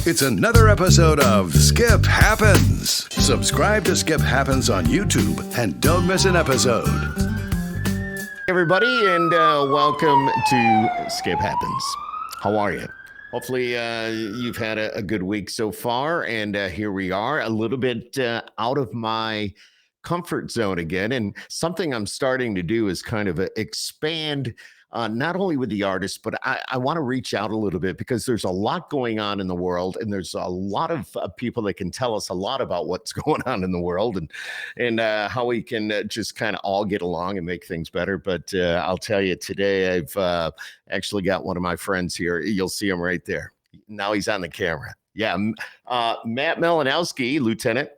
It's another episode of Skip Happens. Subscribe to Skip Happens on YouTube and don't miss an episode. Everybody, and welcome to Skip Happens. How are you? Hopefully you've had a good week so far, and here we are, a little bit out of my comfort zone again, and something I'm starting to do is kind of expand not only with the artists, but I want to reach out a little bit because there's a lot going on in the world, and there's a lot of people that can tell us a lot about what's going on in the world and how we can just kind of all get along and make things better. But I'll tell you, today I've actually got one of my friends here. You'll see him right there. Now he's on the camera. Yeah, Matt Mallinowski, Lieutenant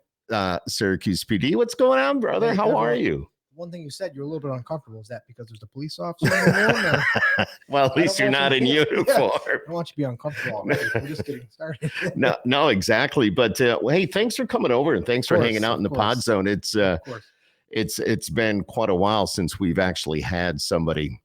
Syracuse PD. What's going on, brother? Hey, how are you? One thing you said, you're a little bit uncomfortable. Is that because there's a police officer in the room? Well, at least you're not in uniform. I don't want you to be uncomfortable already. We're just getting started. No, exactly. But hey, thanks for coming over and thanks for hanging out in the pod zone. It's been quite a while since we've actually had somebody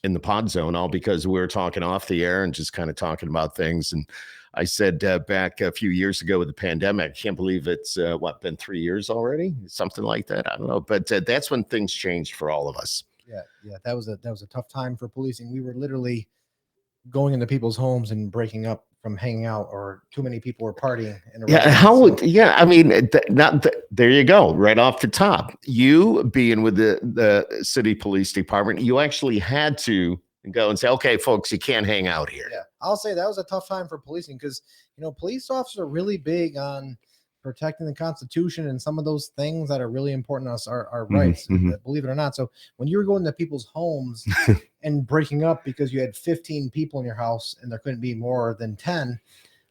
in the pod zone, all because we were talking off the air and just kind of talking about things. And I said back a few years ago with the pandemic, I can't believe it's been 3 years already, something like that. I don't know, but that's when things changed for all of us. Yeah, that was a tough time for policing. We were literally going into people's homes and breaking up from hanging out, or too many people were partying. There you go, right off the top. You being with the city police department, you actually had to go and say, okay, folks, you can't hang out here. Yeah, I'll say that was a tough time for policing because, police officers are really big on protecting the Constitution, and some of those things that are really important to us are rights, believe it or not. So when you were going to people's homes and breaking up because you had 15 people in your house and there couldn't be more than 10,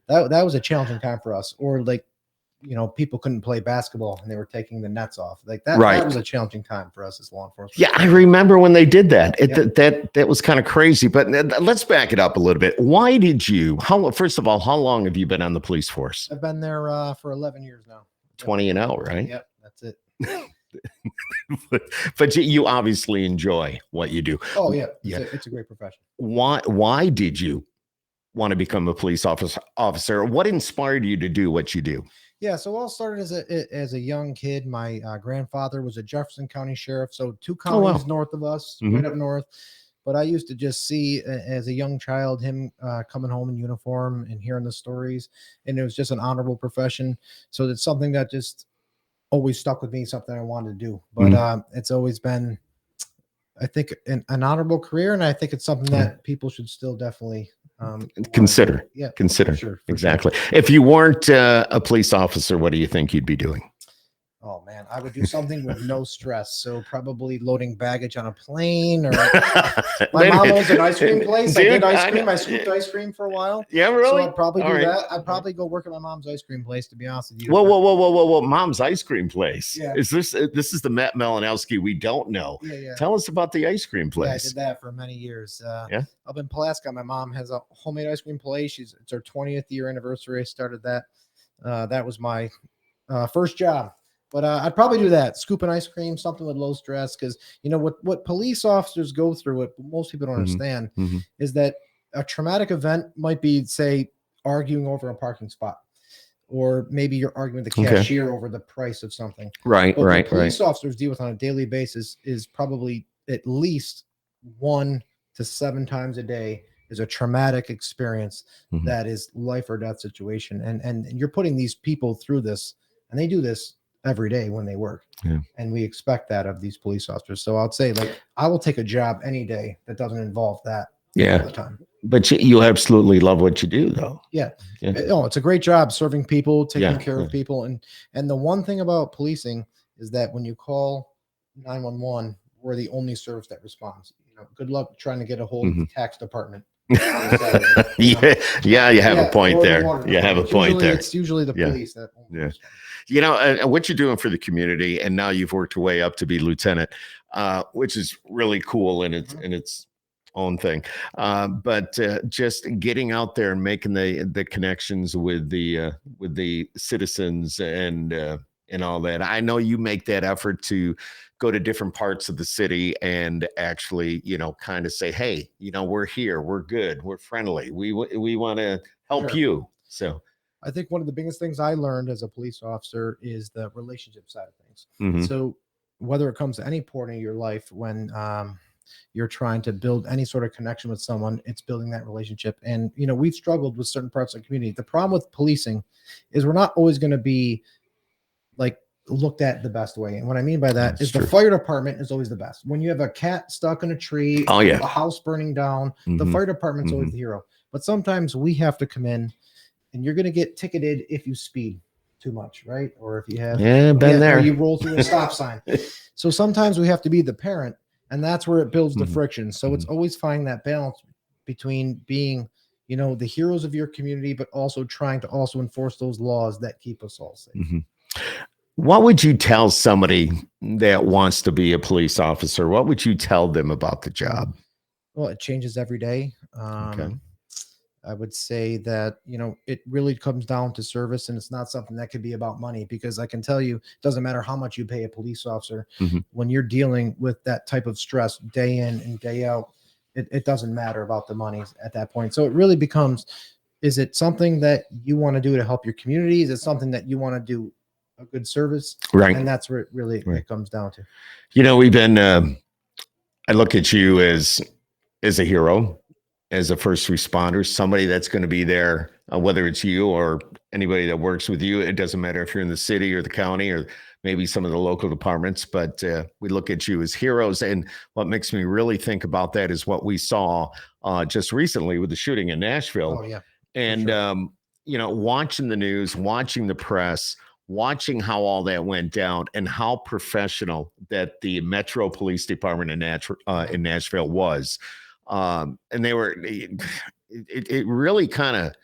that was a challenging time for us. Or like, people couldn't play basketball and they were taking the nets off. Like that, right. That was a challenging time for us as law enforcement. Yeah, I remember when they did that. That was kind of crazy. But let's back it up a little bit. Why did you? First of all, how long have you been on the police force? I've been there for 11 years now. 20 and out, right? Yep, that's it. but you obviously enjoy what you do. Oh yeah, it's a great profession. Why did you want to become a police officer? What inspired you to do what you do? Yeah, so all started as a young kid. My grandfather was a Jefferson County sheriff, so 2 counties north of us, right up north. But I used to just see, as a young child, him coming home in uniform and hearing the stories, and it was just an honorable profession. So it's something that just always stuck with me, something I wanted to do. But it's always been, I think, an honorable career, and I think it's something that people should still definitely consider. Consider. For exactly. sure. If you weren't a police officer, what do you think you'd be doing? Oh man, I would do something with no stress. So probably loading baggage on a plane, or my mom owns an ice cream place. I did ice cream. I scooped ice cream for a while. Yeah, really? So I'd probably do that. I'd probably go work at my mom's ice cream place, to be honest with you. Whoa. Mom's ice cream place. Yeah. This is the Matt Mallinowski we don't know. Yeah. Tell us about the ice cream place. Yeah, I did that for many years. Up in Pulaski, my mom has a homemade ice cream place. It's her 20th year anniversary. I started that. That was my first job. But I'd probably do that, scooping ice cream, something with low stress, because what police officers go through, what most people don't understand, is that a traumatic event might be, say, arguing over a parking spot, or maybe you're arguing with the cashier over the price of something. Right. What police officers deal with on a daily basis is probably at least 1 to 7 times a day is a traumatic experience that is life or death situation, and you're putting these people through this, and they do this every day when they work. And we expect that of these police officers. So I'd say, like, I will take a job any day that doesn't involve that all the time. But you absolutely love what you do, though. Yeah. Oh, it's a great job serving people, taking care of people. And the one thing about policing is that when you call 911, we're the only service that responds. Good luck trying to get a hold of the tax department. You have a point there. It's usually the police that what you're doing for the community, and now you've worked your way up to be lieutenant, which is really cool in its own thing. But just getting out there and making the connections with the citizens and all that. I know you make that effort to go to different parts of the city and actually, kind of say, hey, we're here, we're good, we're friendly, we want to help you. So I think one of the biggest things I learned as a police officer is the relationship side of things. Mhm. So whether it comes to any point in your life when you're trying to build any sort of connection with someone, it's building that relationship. And we've struggled with certain parts of the community. The problem with policing is we're not always going to be like looked at the best way. And what I mean by that That's is true. the fire department is always the best. When you have a cat stuck in a tree, Oh, yeah. a house burning down, the Mhm. fire department's always the hero. But sometimes we have to come in, and you're going to get ticketed if you speed too much, right? Or if you have, Yeah, been or there. you roll through a stop sign. So sometimes we have to be the parent, and that's where it builds the Mhm. friction. So it's always finding that balance between being, the heroes of your community, but also trying to also enforce those laws that keep us all safe. Mhm. What would you tell somebody that wants to be a police officer? What would you tell them about the job? Well, it changes every day. Okay. I would say that, it really comes down to service, and it's not something that could be about money, because I can tell you, it doesn't matter how much you pay a police officer. Mhm. When you're dealing with that type of stress day in and day out, it doesn't matter about the money at that point. So it really becomes, is it something that you want to do to help your community? Is it something that you want to do a good service? Right. And that's where it really Right. it comes down to. We've been, I look at you as a hero, as a first responder, somebody that's going to be there, whether it's you or anybody that works with you. It doesn't matter if you're in the city or the county or maybe some of the local departments, but we look at you as heroes. And what makes me really think about that is what we saw just recently with the shooting in Nashville. Oh yeah. And, sure. Watching the news, watching the press, watching how all that went down and how professional that the Metro Police Department in Nashville was. And they were, it really kind of,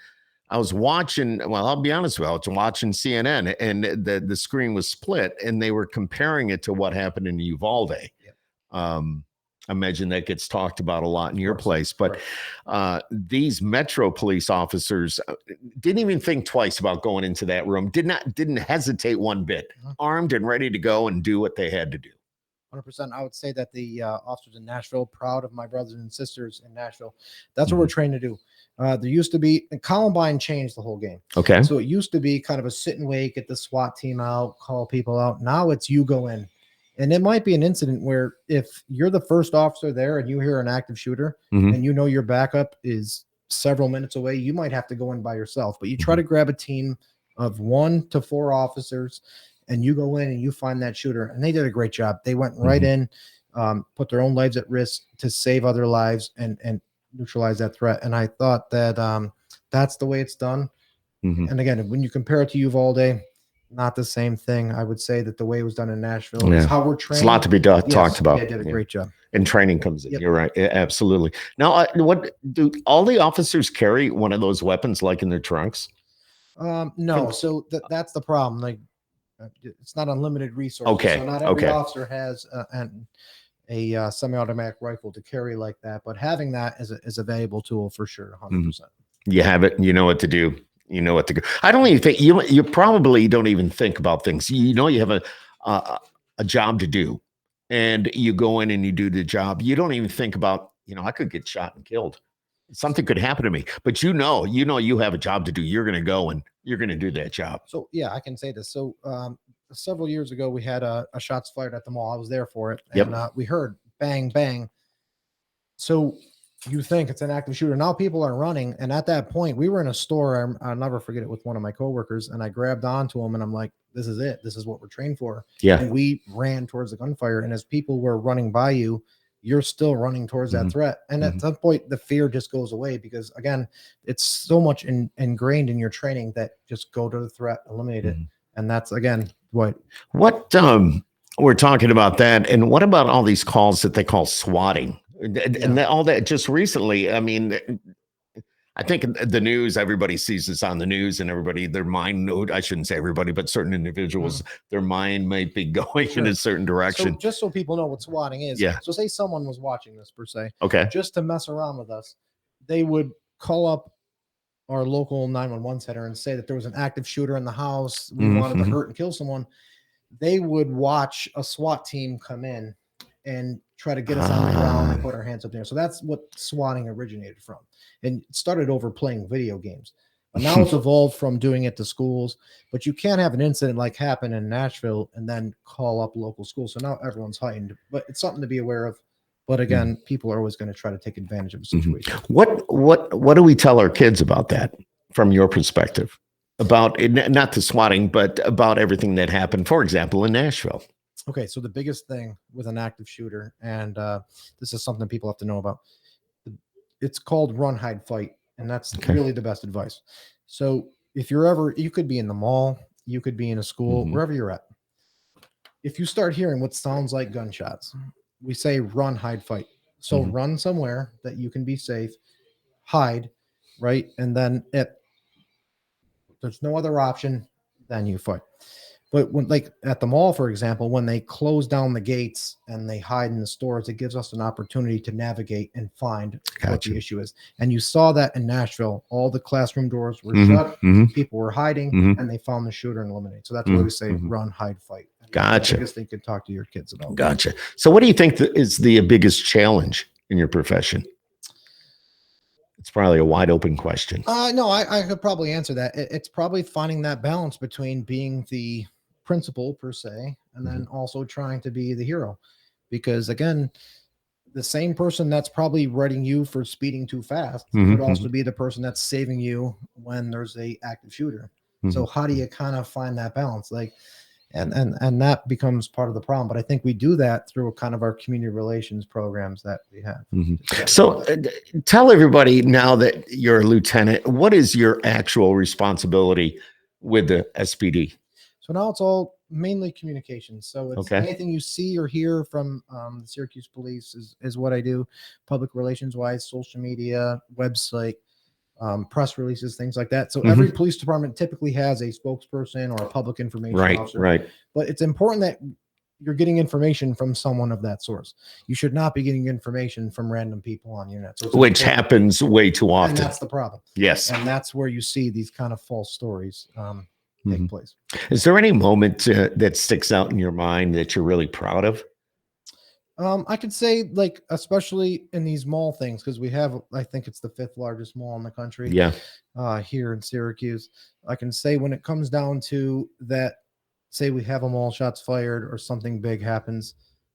I was watching, well, I'll be honest with you, I was watching CNN, and the screen was split, and they were comparing it to what happened in Uvalde. Yep. I imagine that gets talked about a lot in your course, place, but these Metro police officers didn't even think twice about going into that room. Didn't hesitate one bit, armed and ready to go and do what they had to do. 100%. I would say that the officers in Nashville, proud of my brothers and sisters in Nashville. That's what we're trained to do. There used to be, and Columbine changed the whole game. Okay. So it used to be kind of a sit and wait, get the SWAT team out, call people out. Now it's you go in. And it might be an incident where if you're the first officer there and you hear an active shooter and your backup is several minutes away, you might have to go in by yourself. But you try to grab a team of 1 to 4 officers, and you go in and you find that shooter. And they did a great job. They went right in, put their own lives at risk to save other lives and neutralize that threat. And I thought that that's the way it's done. And again, when you compare it to Uvalde, not the same thing. I would say that the way it was done in Nashville is how we're trained. It's a lot to be talked about. They did a great job. And training comes in. You're right. Yeah, absolutely. Now, what do all the officers carry one of those weapons like in their trunks? No. So that's the problem. Like, it's not unlimited resources. Okay. So not every officer has a semi-automatic rifle to carry like that, but having that is a valuable tool for sure. 100%. You have it. You know what to do. You know what to go. I don't even think you probably don't even think about things. You have a job to do, and you go in and you do the job. You don't even think about, I could get shot and killed. Something could happen to me, but you have a job to do. You're going to go and you're going to do that job. So yeah, I can say this. So several years ago, we had a shots fired at the mall. I was there for it, and we heard bang, bang. So you think it's an active shooter. Now people are running. And at that point, we were in a store. I'll never forget it, with one of my coworkers. And I grabbed onto him and I'm like, this is it. This is what we're trained for. Yeah. And we ran towards the gunfire. And as people were running by you, you're still running towards that threat. And at some point, the fear just goes away, because again, it's so much ingrained in your training that just go to the threat, eliminate it. And that's, again, what we're talking about that. And what about all these calls that they call swatting? And all that just recently, I mean, I think the news, everybody sees this on the news, and their mind, I shouldn't say everybody, but certain individuals, their mind might be going in a certain direction. So just so people know what swatting is. Yeah. So say someone was watching this per se. Okay. Just to mess around with us, they would call up our local 911 center and say that there was an active shooter in the house. We wanted to hurt and kill someone. They would watch a SWAT team come in and try to get us on the ground and put our hands up there. So that's what swatting originated from. And it started over playing video games. But now it's evolved from doing it to schools. But you can't have an incident like happened in Nashville and then call up local schools. So now everyone's heightened. But it's something to be aware of. But again, people are always going to try to take advantage of a situation. What do we tell our kids about that from your perspective? About not the swatting, but about everything that happened, for example, in Nashville. Okay, so the biggest thing with an active shooter, and this is something people have to know about, it's called run, hide, fight. And that's really the best advice. So if you could be in the mall, you could be in a school, wherever you're at. If you start hearing what sounds like gunshots, we say run, hide, fight. So run somewhere that you can be safe, hide, right? And then there's no other option, then you fight. But when, like at the mall, for example, when they close down the gates and they hide in the stores, it gives us an opportunity to navigate and find what the issue is. And you saw that in Nashville. All the classroom doors were shut. People were hiding, and they found the shooter and eliminated. So that's why we say run, hide, fight. And that's the biggest thing you can talk to your kids about. Gotcha. So what do you think is the biggest challenge in your profession? It's probably a wide open question. No, I could probably answer that. It's probably finding that balance between being the principal per se, and then also trying to be the hero, because again, the same person that's probably writing you for speeding too fast could also be the person that's saving you when there's a active shooter. So how do you kind of find that balance? Like, and that becomes part of the problem. But I think we do that through kind of our community relations programs that we have. So tell everybody now that you're a lieutenant, what is your actual responsibility with the SPD? So now it's all mainly communications. So it's anything you see or hear from the Syracuse Police is what I do, public relations wise, social media, website, press releases, things like that. So every police department typically has a spokesperson or a public information officer. Right. But it's important that you're getting information from someone of that source. You should not be getting information from random people on the internet. So which happens way too often. And that's the problem. Yes. And that's where you see these kind of false stories take place. Is there any moment that sticks out in your mind that you're really proud of? I could say, like, especially in these mall things, because we have, I think it's the 5th largest mall in the country. Yeah. Here in Syracuse, I can say when it comes down to that, say we have a mall shots fired or something big happens,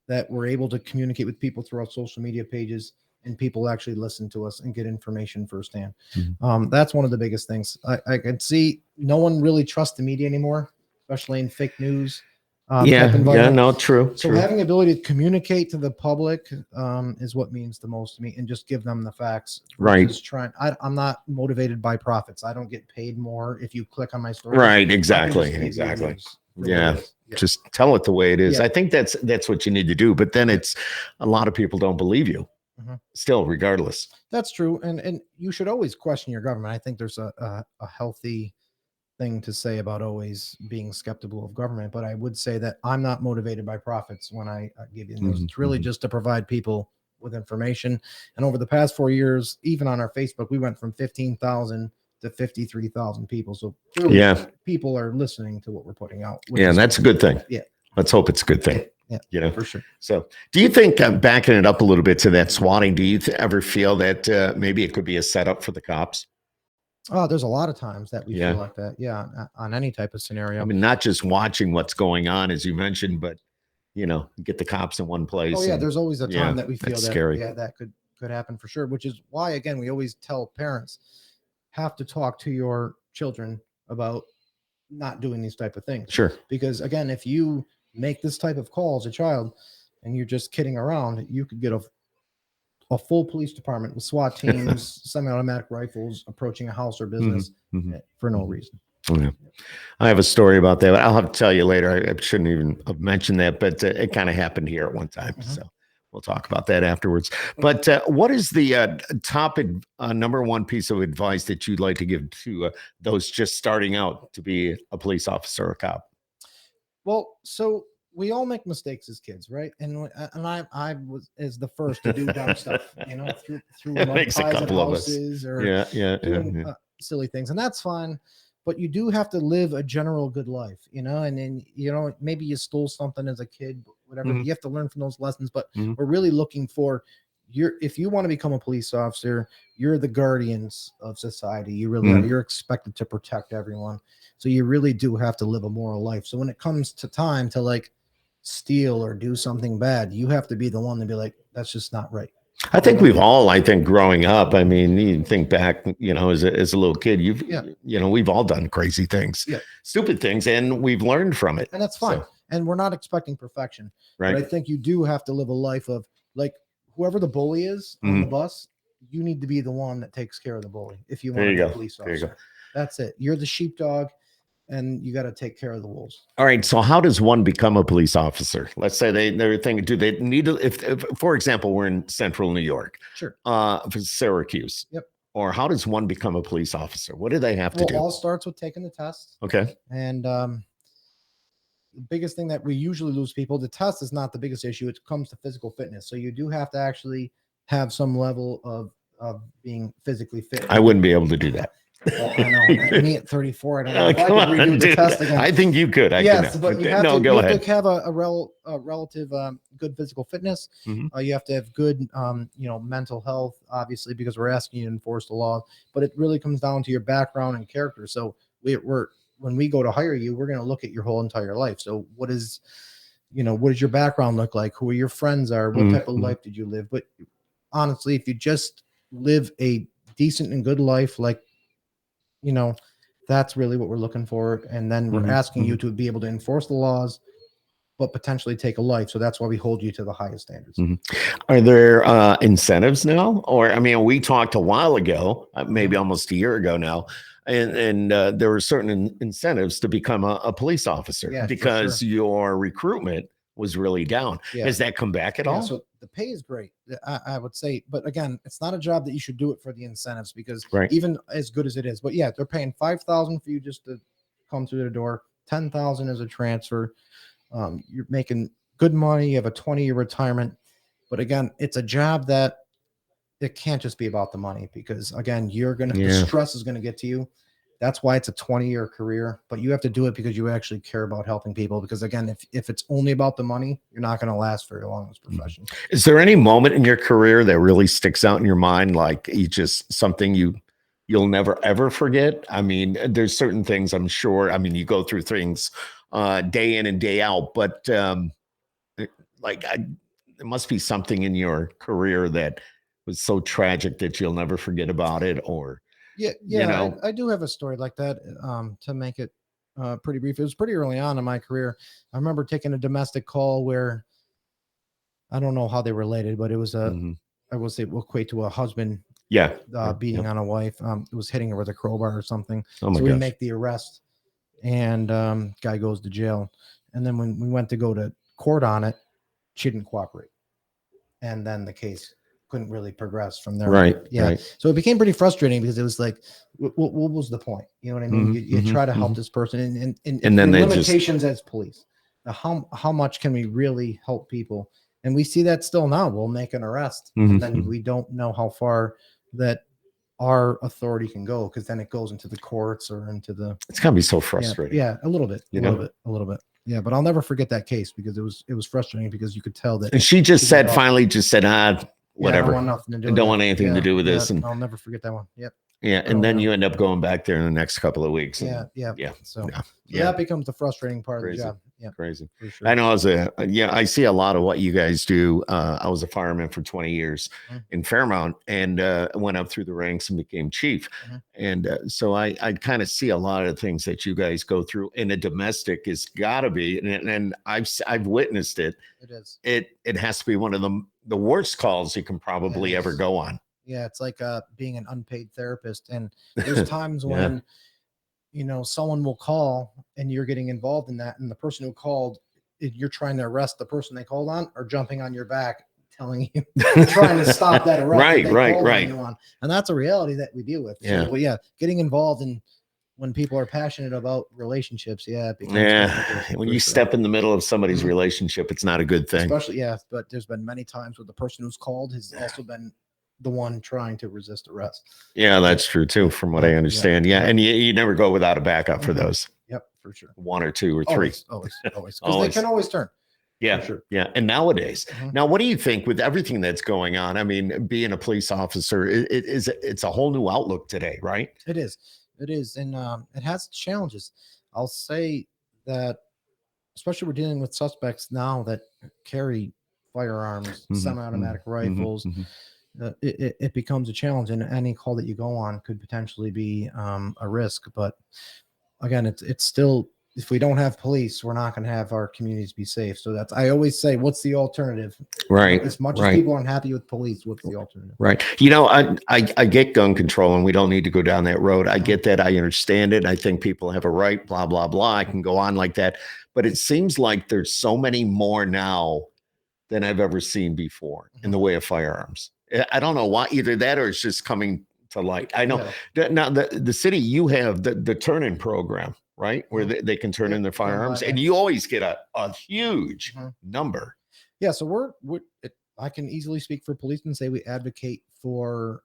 that we're able to communicate with people through our social media pages, and people actually listen to us and get information firsthand. That's one of the biggest things. I can see no one really trusts the media anymore, especially in fake news. True. So having the ability to communicate to the public is what means the most to me, and just give them the facts. Right. I'm not motivated by profits. I don't get paid more if you click on my story. Right. Exactly. Yeah. Just tell it the way it is. I think that's what you need to do. But then it's a lot of people don't believe you. Still, regardless. That's true. And you should always question your government. I think there's a healthy thing to say about always being skeptical of government, but I would say that I'm not motivated by profits when I give you news. It's really just to provide people with information. And over the past 4 years, even on our Facebook, we went from 15,000 to 53,000 people. So people are listening to what we're putting out. Yeah, that's a good thing. Yeah. Let's hope it's a good thing. Yeah, for sure. So do you think, backing it up a little bit to that swatting, do you ever feel that maybe it could be a setup for the cops? Oh, there's a lot of times that we feel like that. Yeah. On any type of scenario. I mean, not just watching what's going on, as you mentioned, but, get the cops in one place. Oh, yeah. There's always a time that we feel that, scary. That could happen for sure, which is why, again, we always tell parents have to talk to your children about not doing these type of things. Sure. Because, again, if you make this type of call as a child and you're just kidding around, you could get a full police department with SWAT teams, semi-automatic rifles approaching a house or business for no reason. Yeah. I have a story about that. I'll have to tell you later. I shouldn't even have mentioned that, but it kind of happened here at one time. So we'll talk about that afterwards. But what is the number one piece of advice that you'd like to give to those just starting out to be a police officer or a cop? Well, so we all make mistakes as kids, right? And I was as the first to do dumb stuff, through mud pies at houses or doing silly things, and that's fine. But you do have to live a general good life, and then maybe you stole something as a kid, whatever. You have to learn from those lessons. But we're really looking for if you want to become a police officer, you're the guardians of society. You really are. You're expected to protect everyone. So you really do have to live a moral life. So when it comes to time to like steal or do something bad, you have to be the one to be like, that's just not right. I think we've all, I think growing up, I mean, you think back, you know, as a little kid, you know, we've all done crazy things, stupid things, and we've learned from it. And that's fine. So, and we're not expecting perfection. Right. But I think you do have to live a life of like whoever the bully is on the bus, you need to be the one that takes care of the bully. If you want to be a police officer, that's it. You're the sheepdog. And you got to take care of the wolves. All right. So how does one become a police officer? Let's say they're thinking, do they need to, if for example, we're in central New York, sure, for Syracuse. Yep. Or how does one become a police officer? What do they have to do? It all starts with taking the test. Okay. And the biggest thing that we usually lose people, the test is not the biggest issue. It comes to physical fitness. So you do have to actually have some level of being physically fit. I wouldn't be able to do that. Well, I know. Me at 34, I don't know if I could redo the test again. I think you could. Yes, but you have go ahead. To have a relative good physical fitness. You have to have good, mental health, obviously, because we're asking you to enforce the law. But it really comes down to your background and character. So when we go to hire you, we're going to look at your whole entire life. So what does your background look like? Who your friends are? What type of life did you live? But honestly, if you just live a decent and good life, like, that's really what we're looking for. And then we're asking you to be able to enforce the laws, but potentially take a life. So that's why we hold you to the highest standards. Are there incentives now? Or, I mean, we talked a while ago, maybe almost a year ago now, and there were certain incentives to become a police officer because your recruitment was really down. Has that come back at all? So the pay is great, I would say, but again, it's not a job that you should do it for the incentives, because even as good as it is, but they're paying $5,000 for you just to come through the door, $10,000 as a transfer. You're making good money. You have a 20-year retirement, but again, it's a job that it can't just be about the money, because again, the stress is going to get to you. That's why it's a 20-year career, but you have to do it because you actually care about helping people. Because again, if it's only about the money, you're not going to last very long in this profession. Is there any moment in your career that really sticks out in your mind, like something you'll never ever forget? I mean, there's certain things, I'm sure. I mean, you go through things day in and day out, but there must be something in your career that was so tragic that you'll never forget about it, or. I do have a story like that. To make it pretty brief, it was pretty early on in my career. I remember taking a domestic call where I don't know how they related, but it was I will say, will equate to a husband beating on a wife. It was hitting her with a crowbar or something. So we make the arrest, and guy goes to jail. And then when we went to go to court on it, she didn't cooperate, and then the case couldn't really progress from there. Right. So it became pretty frustrating, because it was like, what was the point? You know what I mean? You try to help this person, and then the limitations as police. Now, how much can we really help people? And we see that still now. We'll make an arrest, and then we don't know how far that our authority can go, because then it goes into the courts or into the. It's gotta be so frustrating. Yeah, a little bit. A little bit. Yeah, but I'll never forget that case, because it was frustrating, because you could tell that. And she finally said, whatever. I don't want nothing to do. I don't want anything to do with this. And I'll never forget that one. Yep. Yeah, and then you end up going back there in the next couple of weeks. Yeah. So that becomes the frustrating part of the job. Yeah, crazy. Sure. I know I see a lot of what you guys do. I was a fireman for 20 years in Fairmount, and went up through the ranks and became chief. And so I kind of see a lot of things that you guys go through. And a domestic is got to be, and I've witnessed it. It is. It has to be one of the worst calls you can probably ever go on. Yeah, it's like being an unpaid therapist. And there's times when, someone will call and you're getting involved in that. And the person who called, you're trying to arrest the person they called on, or jumping on your back, telling you, trying to stop that arrest. Right. And that's a reality that we deal with. Yeah. So, getting involved in when people are passionate about relationships. When you step in the middle of somebody's relationship, it's not a good thing. Especially, but there's been many times where the person who's called has also been the one trying to resist arrest. Yeah, that's true too, from what I understand. And you never go without a backup for those. Yep, for sure. One or two or three. Always. Because they can always turn. Yeah, for sure. yeah. And nowadays, Mhm. now, what do you think with everything that's going on? I mean, being a police officer, it's a whole new outlook today, right? It is. It is. And it has challenges. I'll say that, especially we're dealing with suspects now that carry firearms, Mhm, mhm, semi-automatic mhm, rifles. mhm. It becomes a challenge, and any call that you go on could potentially be a risk. But again, it's still, if we don't have police, we're not going to have our communities be safe. So that's, I always say, what's the alternative? Right, As much as right. people aren't happy with police, what's the alternative? Right. I get gun control, and we don't need to go down that road. I get that. I understand it. I think people have a right, blah, blah, blah. I can go on like that. But it seems like there's so many more now than I've ever seen before in the way of firearms. I don't know why, either that or it's just coming to light. I know Yeah. that now the city, you have the turn-in program, right? Where Mhm. they can turn Yep, in their gun firearms, and buyback. you always get a huge Mhm. number. Yeah, so I can easily speak for police and say we advocate for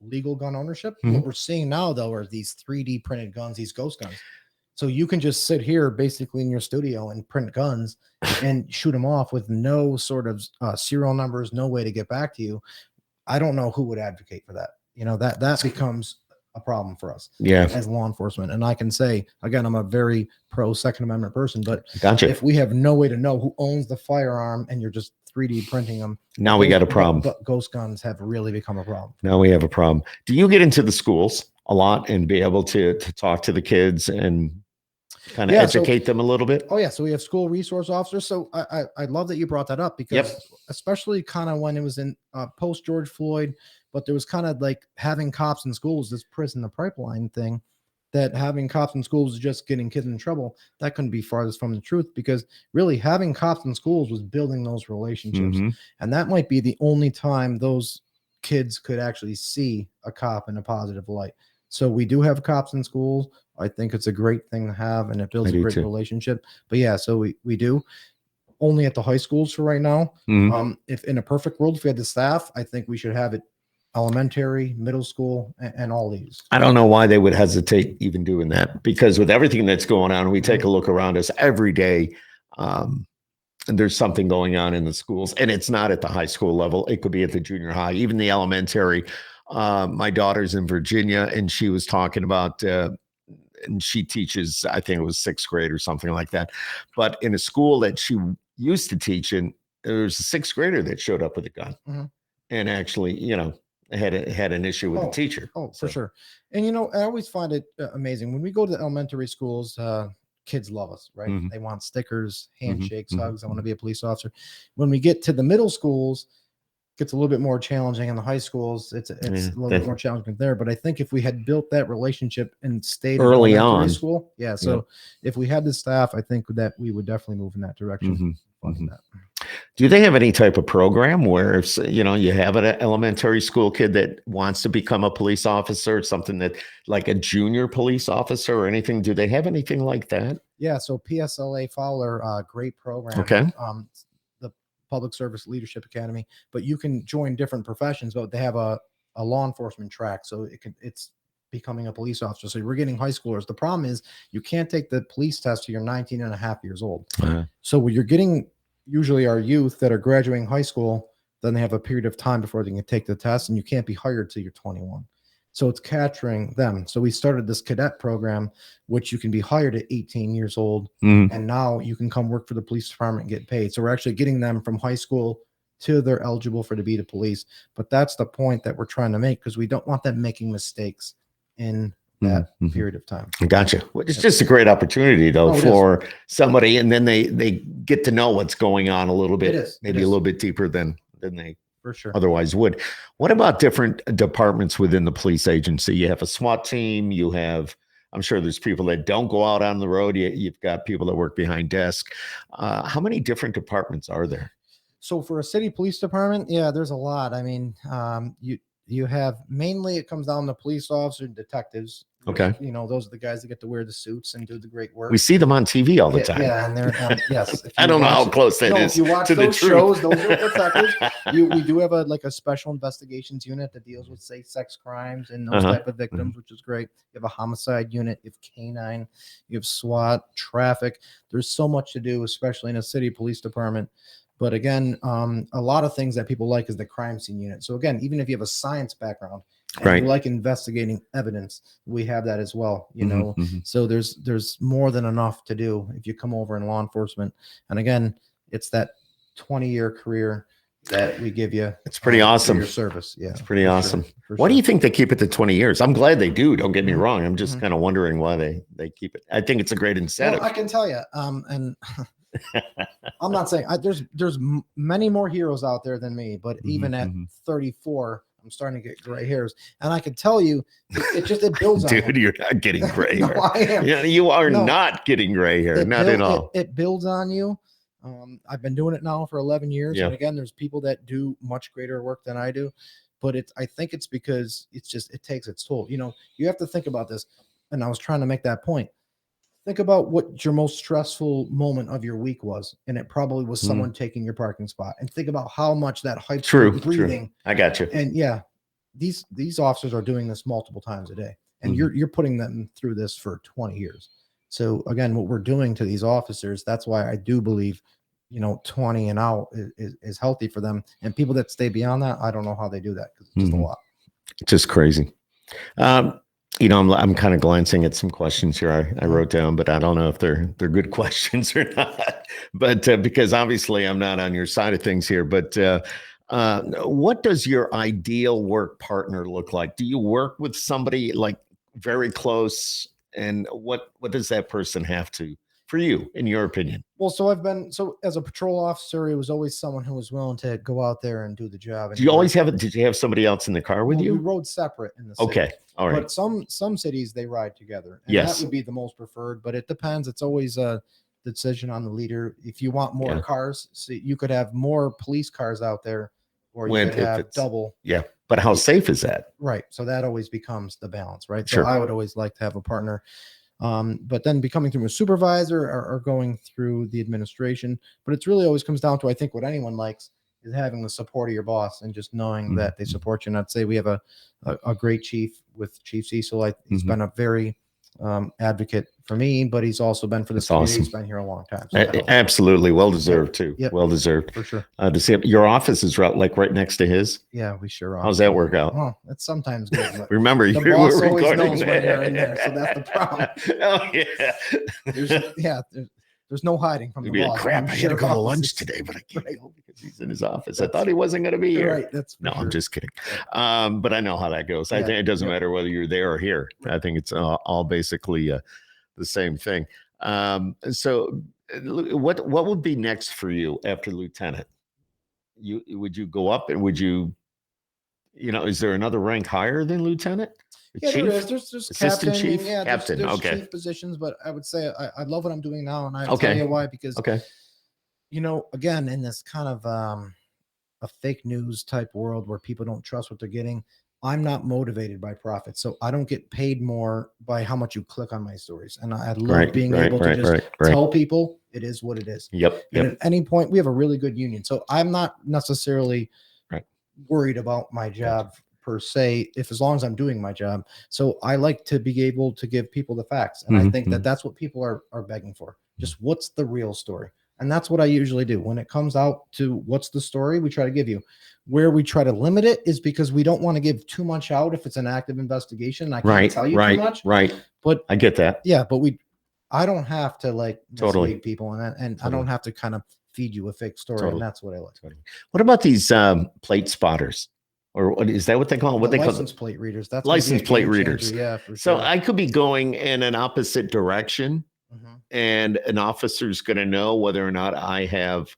legal gun ownership. What Mhm. we're seeing now, though, are these 3D printed guns, these ghost guns. So you can just sit here basically in your studio and print guns and shoot them off with no sort of serial numbers, no way to get back to you. I don't know who would advocate for that. That becomes a problem for us Yeah, as law enforcement. And I can say, again, I'm a very pro Second Amendment person, but gotcha. if we have no way to know who owns the firearm and you're just 3D printing them, Now we got a problem. Ghost guns have really become a problem. Now we have a problem. Do you get into the schools a lot and be able to talk to the kids and kind of Yeah. So, educate them a little bit? oh yeah, so we have school resource officers. So I love that you brought that up, Yep. because especially kind of when it was in post George Floyd, but there was kind of like having cops in schools, this prison the pipeline thing, that having cops in schools is just getting kids in trouble. That couldn't be farthest from the truth, because really having cops in schools was building those relationships. Mhm. And that might be the only time those kids could actually see a cop in a positive light. So we do have cops in schools. I think it's a great thing to have, and it builds I a do great too. relationship. But yeah, so we do only at the high schools for right now. Mhm. If in a perfect world, if we had the staff, I think we should have it elementary, middle school, and all these. I don't know why they would hesitate even doing that, because with everything that's going on, we take Mhm. a look around us every day. Um, and there's something going on in the schools, and it's not at the high school level. It could be at the junior high, even the elementary. My daughter's in Virginia, and she was talking about, and she teaches, I think it was sixth grade or something like that. But in a school that she used to teach in, there was a sixth grader that showed up with a gun Mhm. and actually, had an issue with the Oh, teacher. for So, sure. And I always find it amazing when we go to the elementary schools. Kids love us, right? mhm, They want stickers, mhm, handshakes, mhm, hugs. I want to mhm. be a police officer. When we get to the middle schools, gets a little bit more challenging. In the high schools, it's Yeah, a little bit that more challenging there. But I think if we had built that relationship and stayed in early elementary on. school, yeah. Yep. So if we had the staff, I think that we would definitely move in that direction. Mhm, Funding mhm. that. Do they have any type of program where if you have an elementary school kid that wants to become a police officer, something that like a junior police officer or anything? Do they have anything like that? Yeah, so PSLA Fowler, great program. Okay. The Public Service Leadership Academy, but you can join different professions, but they have a law enforcement track, so it's becoming a police officer. So we're getting high schoolers. The problem is you can't take the police test till you're 19 and a half years old. Uh, So what you're getting usually are youth that are graduating high school, then they have a period of time before they can take the test, and you can't be hired till you're 21. So it's capturing them. So we started this cadet program, which you can be hired at 18 years old, mhm. and now you can come work for the police department and get paid. So we're actually getting them from high school to they're eligible for to be the police. But that's the point that we're trying to make, because we don't want them making mistakes in that Mhm, mhm. period of time. Gotcha. Well, it's Yep. just a great opportunity though Oh, it is. for somebody, and then they get to know what's going on a little bit, It is. It maybe a is. little bit deeper than they For sure. otherwise would. What about different departments within the police agency? You have a SWAT team. You have, I'm sure there's people that don't go out on the road. You've got people that work behind desk. How many different departments are there? So for a city police department, yeah, there's a lot. I mean, you have mainly it comes down to police officers and detectives. Okay. You know, those are the guys that get to wear the suits and do the great work. We see them on TV all the time. Yeah, and they're yes. I don't know how close that is if you watch to the those truth. shows, those are detectives. We do have a special investigations unit that deals with, say, sex crimes and those type of victims, which is great. You have a homicide unit, you have canine, you have SWAT, traffic. There's so much to do, especially in a city police department. But again, a lot of things that people like is the crime scene unit. So again, even if you have a science background and you like investigating evidence, we have that as well. You know, so there's more than enough to do if you come over in law enforcement. And again, it's that 20-year career that we give you. It's pretty awesome. Your service. Yeah, it's pretty awesome. Sure, why do you think they keep it to 20 years? I'm glad they do. Don't get me wrong. I'm just Mhm. kind of wondering why they keep it. I think it's a great incentive. Well, I can tell you, and I'm not saying there's many more heroes out there than me, but even at 34, I'm starting to get gray hairs, and I can tell you, it builds on Dude, you're not getting gray No, hair. I am. Yeah, you are not getting gray hair, not at all. It builds on you. I've been doing it now for 11 years, and again, there's people that do much greater work than I do, but I think it's because it takes its toll. You know, you have to think about this, and I was trying to make that point. Think about what your most stressful moment of your week was, and it probably was someone taking your parking spot. And think about how much that hypes your breathing. I got you. And yeah, these officers are doing this multiple times a day, and you're putting them through this for 20 years. So again, what we're doing to these officers, that's why I do believe, 20 and out is healthy for them. And people that stay beyond that, I don't know how they do that because it's just a lot. Just crazy. I'm kind of glancing at some questions here I wrote down, but I don't know if they're good questions or not. But because obviously I'm not on your side of things here. But what does your ideal work partner look like? Do you work with somebody like very close? And what does that person have to, for you, in your opinion? Well, so as a patrol officer, it was always someone who was willing to go out there and do the job. And did you have somebody else in the car with you? We rode separate in the city. Okay. All right. But some cities they ride together. And that would be the most preferred, but it depends. It's always a decision on the leader. If you want more cars, so you could have more police cars out there, or you could have double. Yeah. But how safe is that? Right. So that always becomes the balance, right? Sure. So I would always like to have a partner. But then becoming through a supervisor or going through the administration. But it's really always comes down to, I think, what anyone likes is having the support of your boss and just knowing that they support you. And I'd say we have a great chief with Chief Cecil. He's been a very advocate for me, but he's also been for the community. Awesome. He's been here a long time. So absolutely. Well deserved too. Yep. Well deserved. For sure. To see your office is right next to his. Yeah, we sure are. How's that work out? Oh, it's sometimes good. But remember, the you boss were always recording knows when you're in there, so that's the problem. Oh yeah. There's no hiding from the boss. Crap, I got to go to lunch today, but I can't go because he's in his office. I thought he wasn't going to be here. Right. I'm just kidding. But I know how that goes. I think it doesn't matter whether you're there or here. I think it's all basically the same thing. So what would be next for you after lieutenant? Would you go up and would you, is there another rank higher than lieutenant? Yeah, chief? there is. There's Assistant captain, chief? yeah, Captain, there's okay. chief positions, but I would say I love what I'm doing now, and I'll tell you why. Because again, in this kind of a fake news type world where people don't trust what they're getting, I'm not motivated by profit, so I don't get paid more by how much you click on my stories, and I love being able to just tell people it is what it is. Yep. And at any point, we have a really good union, so I'm not necessarily worried about my job per se, as long as I'm doing my job. So I like to be able to give people the facts. And I think that's what people are begging for. Just what's the real story? And that's what I usually do. When it comes out to what's the story, we try to give you. Where we try to limit it is because we don't want to give too much out if it's an active investigation. I can't tell you too much. Right. But I get that. Yeah, but I don't have to mislead people, and I don't have to kind of feed you a fake story. And that's what I like. What about these plate spotters? Or what is that what they call them? What they call license plate readers? That's license plate readers. Yeah, for sure. So I could be going in an opposite direction, and an officer's going to know whether or not I have,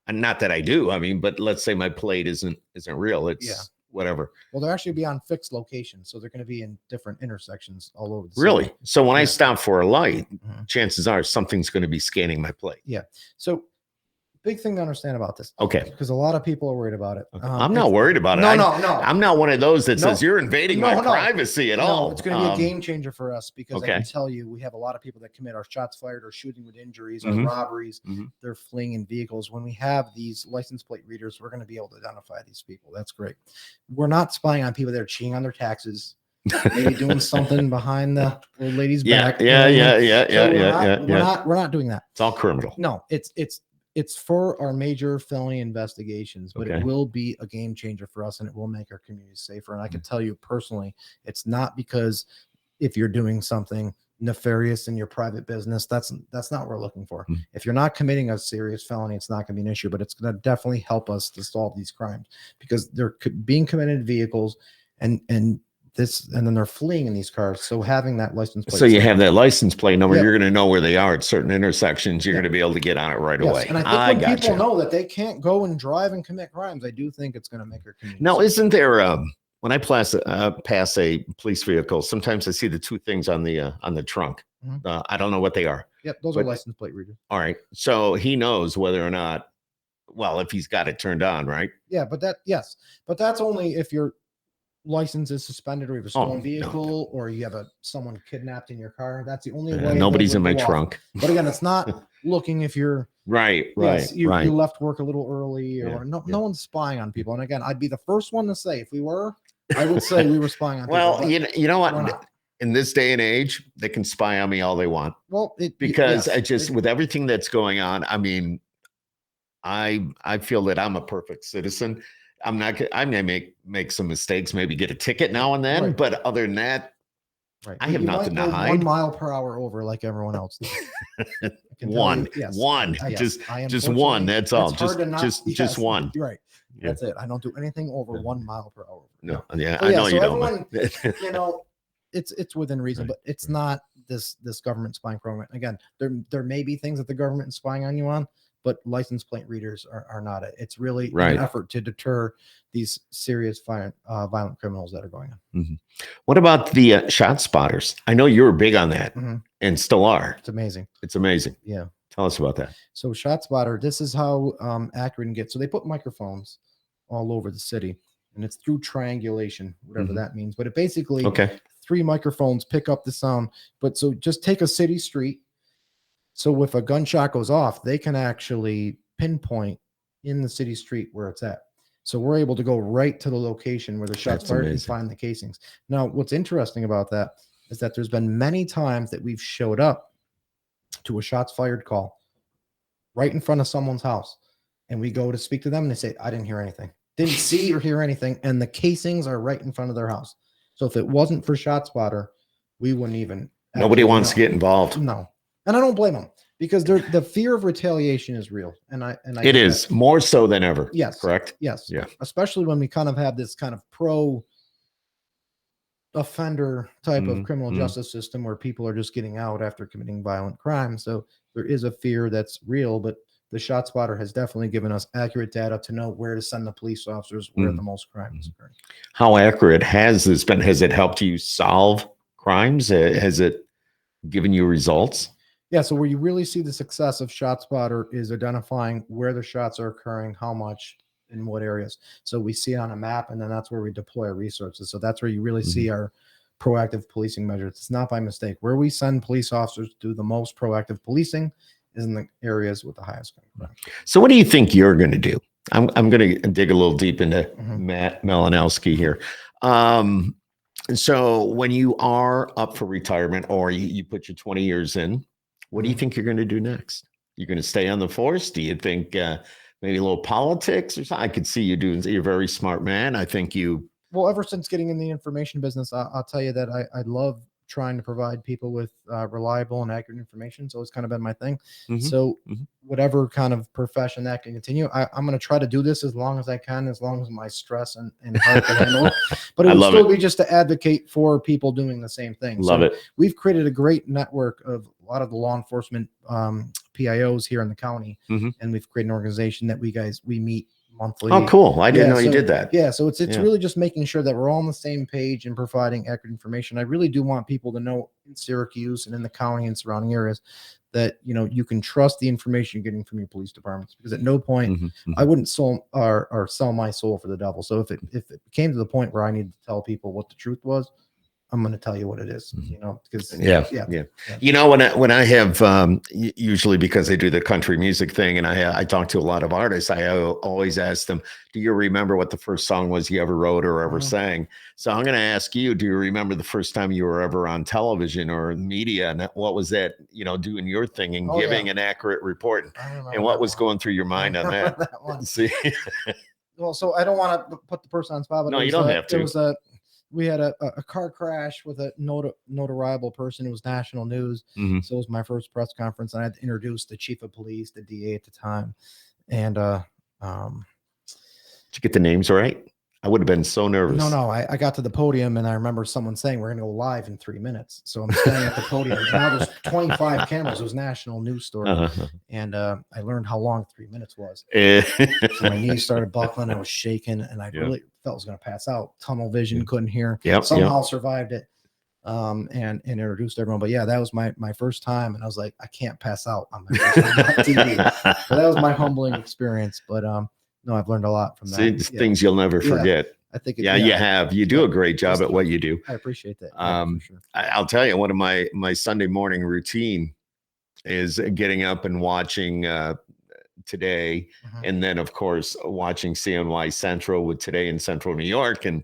and not that I do. I mean, but let's say my plate isn't real. It's whatever. Well, they'll actually be on fixed locations, so they're going to be in different intersections all over the city. Really? So when I stop for a light, chances are something's going to be scanning my plate. Yeah. So big thing to understand about this. Okay. Because a lot of people are worried about it. Okay. I'm not worried about it. No. I'm not one of those that says you're invading my privacy at all. No, it's going to be a game changer for us because I Okay. can tell you, we have a lot of people that commit our shots fired or shooting with injuries or Mhm. robberies. Mhm. They're fleeing in vehicles. When we have these license plate readers, we're going to be able to identify these people. That's great. We're not spying on people that are cheating on their taxes, maybe doing something behind the old lady's back. Yeah. We're not doing that. It's all criminal. No, it's for our major felony investigations, but Okay. it will be a game changer for us and it will make our communities safer. And I can tell you personally, it's not because if you're doing something nefarious in your private business, that's not what we're looking for. Mhm. If you're not committing a serious felony, it's not going to be an issue, but it's going to definitely help us to solve these crimes because they're being committed in vehicles and then they're fleeing in these cars. So having that license plate. So you have that license plate number. Yep. You're going to know where they are at certain intersections. You're Yep. going to be able to get on it right Yes, away. and I think when people gotcha. know that they can't go and drive and commit crimes, I do think it's going to make our community. Now, safer. isn't there when I pass a police vehicle, sometimes I see the two things on the trunk. Mhm. I don't know what they are. Yep, those are license plate readers. All right. So he knows whether or not, well, if he's got it turned on, right? Yeah, but that's only if your license is suspended or you have a stolen vehicle or you have someone kidnapped in your car. That's the only way. Nobody's in my go off. trunk. But again, it's not looking if you're right. you left work a little early or no one's spying on people. And again, I'd be the first one to say if we were, I would say we were spying on people. Well, you know what? In this day and age, they can spy on me all they want. Well, because with everything that's going on, I mean, I feel that I'm a perfect citizen. I may make some mistakes, maybe get a ticket now and then, but other than that, I have nothing to hide. 1 mile per hour over like everyone else does. One, just one. That's all. Just one. Right. That's it. I don't do anything over 1 mile per hour. No. Yeah. I know you don't. Everyone, it's within reason, but it's not this government spying program. Again, there may be things that the government is spying on you on, but license plate readers are not it. It's really an effort to deter these serious violent criminals that are going on. Mm-hmm. What about the shot spotters? I know you were big on that and still are. It's amazing. It's amazing. Yeah. Tell us about that. So shot spotter, this is how accurate it gets. So they put microphones all over the city and it's through triangulation, whatever that means. But it basically, 3 microphones pick up the sound. But so just take a city street. So if a gunshot goes off, they can actually pinpoint in the city street where it's at. So we're able to go right to the location where the shots fired and find the casings. Now, what's interesting about that is that there's been many times that we've showed up to a shots fired call right in front of someone's house. And we go to speak to them and they say, I didn't hear anything. Didn't see or hear anything. And the casings are right in front of their house. So if it wasn't for ShotSpotter, we wouldn't even. Nobody wants to get involved. No. And I don't blame them because the fear of retaliation is real. And it is more so than ever. Yes. Correct. Yes. Yeah. Especially when we kind of have this kind of pro offender type of criminal justice system where people are just getting out after committing violent crimes. So there is a fear that's real, but the ShotSpotter has definitely given us accurate data to know where to send the police officers where the most crime is occurring. How accurate has this been? Has it helped you solve crimes? Has it given you results? Yeah, so where you really see the success of ShotSpotter is identifying where the shots are occurring, how much, in what areas. So we see it on a map, and then that's where we deploy our resources. So that's where you really see our proactive policing measures. It's not by mistake. Where we send police officers to do the most proactive policing is in the areas with the highest crime. So what do you think you're going to do? I'm going to dig a little deep into Matt Mallinowski here. So when you are up for retirement or you put your 20 years in, what do you think you're going to do next? You're going to stay on the force? Do you think maybe a little politics or something? I could see you doing. You're a very smart man. I think you. Well, ever since getting in the information business, I'll tell you that I love trying to provide people with reliable and accurate information. So it's kind of been my thing. So whatever kind of profession that can continue, I'm going to try to do this as long as I can, as long as my stress and heart can handle it. But it will still be just to advocate for people doing the same thing. Love it. We've created a great network of a lot of the law enforcement PIOs here in the county. And we've created an organization that we meet monthly. Oh, cool. I didn't know you so, did that. Yeah. So it's Yeah. really just making sure that we're all on the same page and providing accurate information. I really do want people to know in Syracuse and in the county and surrounding areas that, you can trust the information you're getting from your police departments, because at no point I wouldn't sell or sell my soul for the devil. So if it came to the point where I need to tell people what the truth was, I'm going to tell you what it is, because Yeah. When I have usually, because I do the country music thing, and I talk to a lot of artists, I always ask them, do you remember what the first song was you ever wrote or ever sang? So I'm going to ask you, do you remember the first time you were ever on television or media, and what was that, doing your thing and giving an accurate report, and what was going through your mind on that? See? Well, so I don't want to put the person on spot, but no, you don't have to. It was we had a car crash with a notoriable person. It was national news. So it was my first press conference, and I had to introduce the chief of police, the DA at the time. And did you get the names right? I would have been so nervous. No, I got to the podium, and I remember someone saying, we're going to go live in 3 minutes. So I'm standing at the podium. Now there's 25 cameras. It was a national news story. And I learned how long 3 minutes was. So my knees started buckling. I was shaking, and I really felt I was going to pass out. Tunnel vision, couldn't hear. Somehow survived it. And introduced everyone. But yeah, that was my first time. And I was like, I can't pass out on my first time on TV. So that was my humbling experience. But no, I've learned a lot from that. See, things you'll never forget. I think you have. You do a great job at what you do. I appreciate that. For sure. I'll tell you, one of my Sunday morning routine is getting up and watching Today, and then of course watching CNY Central with Today in Central New York, and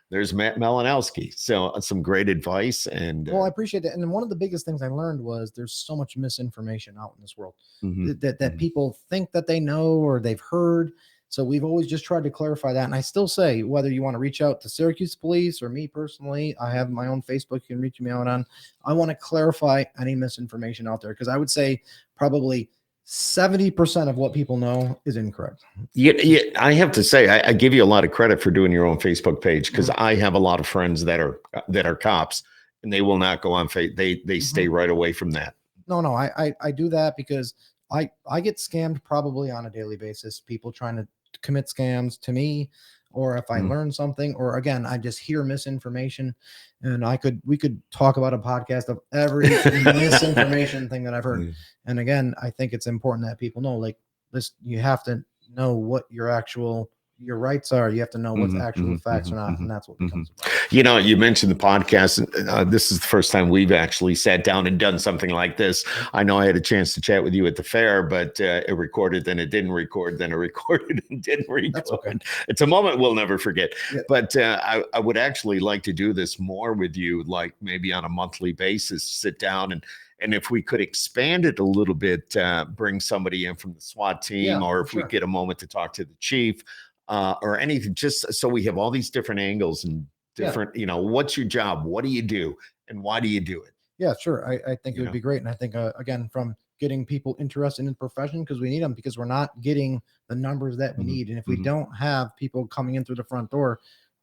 there's Matt Mallinowski. So some great advice. And well, I appreciate that. And one of the biggest things I learned was there's so much misinformation out in this world that people think that they know or they've heard. So we've always just tried to clarify that. And I still say, whether you want to reach out to Syracuse Police or me personally, I have my own Facebook you can reach me out on. I want to clarify any misinformation out there, because I would say probably 70% of what people know is incorrect. Yeah, I have to say, I give you a lot of credit for doing your own Facebook page, because I have a lot of friends that are cops, and they will not go on Facebook. They stay right away from that. No, I do that because I get scammed probably on a daily basis. People trying to commit scams to me, or if I learn something, or again, I just hear misinformation, and we could talk about a podcast of every misinformation thing that I've heard. And again, I think it's important that people know, like this, you have to know what your rights are. You have to know what's actual facts or not, and that's what becomes about. You mentioned the podcast. This is the first time we've actually sat down and done something like this. I know I had a chance to chat with you at the fair, but it recorded, then it didn't record, then it recorded and didn't record. That's okay. It's a moment we'll never forget. But I would actually like to do this more with you, like maybe on a monthly basis, sit down and if we could expand it a little bit, bring somebody in from the SWAT team, or if we get a moment to talk to the chief, or anything, just so we have all these different angles and different, what's your job? What do you do? And why do you do it? Yeah, sure. I think it would be great. And I think, again, from getting people interested in the profession, because we need them, because we're not getting the numbers that we need. And if we don't have people coming in through the front door,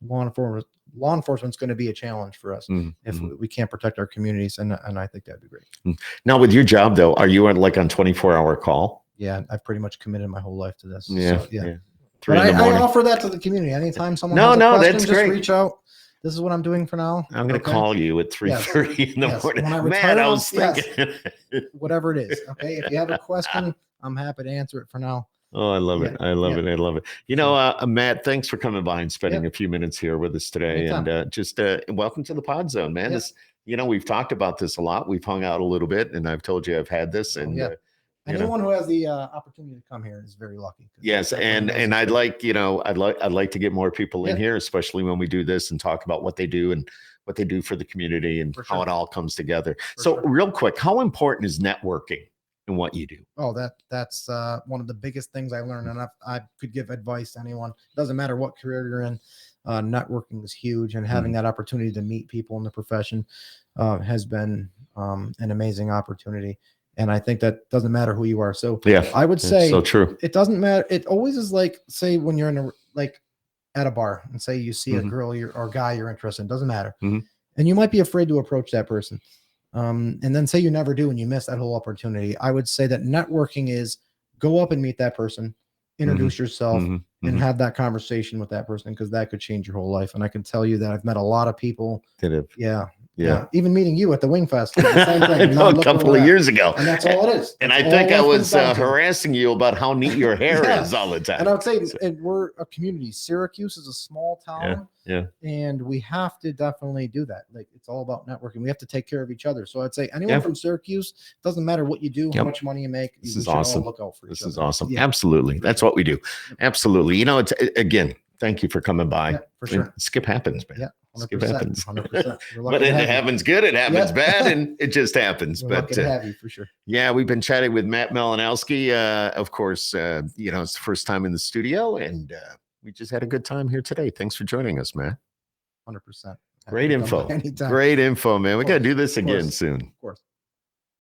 law enforcement's going to be a challenge for us if we can't protect our communities. And I think that'd be great. Now, with your job, though, are you on 24-hour call? Yeah, I've pretty much committed my whole life to this. Yeah. So, yeah. 3 in the morning. I offer that to the community. Anytime someone has a question, that's just great. reach out. This is what I'm doing for now. I'm going to call you at 3:30 in the morning. When I retire, Man, I was thinking. Whatever it is. Okay. If you have a question, I'm happy to answer it for now. Oh, I love it. I love it. I love it. Matt, thanks for coming by and spending a few minutes here with us today. Anytime. And just welcome to the Pod Zone, man. This, we've talked about this a lot. We've hung out a little bit, and I've told you I've had this. And anyone who has the opportunity to come here is very lucky. Yes, and I'd like to get more people in here, especially when we do this and talk about what they do and what they do for the community and how it all comes together. Real quick, how important is networking in what you do? Oh, that's one of the biggest things I learned, and I could give advice to anyone. It doesn't matter what career you're in. Networking is huge, and having that opportunity to meet people in the profession has been an amazing opportunity. And I think that doesn't matter who you are. So I would say so true. It doesn't matter. It always is like, say when you're in at a bar and say you see a girl or guy you're interested in, doesn't matter. And you might be afraid to approach that person. And then say you never do and you miss that whole opportunity. I would say that networking is go up and meet that person, introduce yourself, and have that conversation with that person, because that could change your whole life. And I can tell you that I've met a lot of people. Yeah. Even meeting you at the Wing Fest, the same thing. A couple of years ago. And that's all it is. And I think I was harassing you about how neat your hair is all the time. And I would say we're a community. Syracuse is a small town. Yeah. And we have to definitely do that. Like, it's all about networking. We have to take care of each other. So I'd say anyone from Syracuse, doesn't matter what you do, how much money you make. This is awesome. Look out for each other. Is awesome. Yeah. Absolutely. That's what we do. Absolutely. You know, it's again, thank you for coming by. Yeah, for sure. Skip happens, man. Yeah. 100%, Skip happens. 100%. But it happens good, it happens bad, and it just happens. We're but lucky to have you, for sure. Yeah, we've been chatting with Matt Mallinowski. Of course, you know, it's the first time in the studio, and we just had a good time here today. Thanks for joining us, Matt. 100%. Great info. Great info, man. We got to do this again soon. Of course.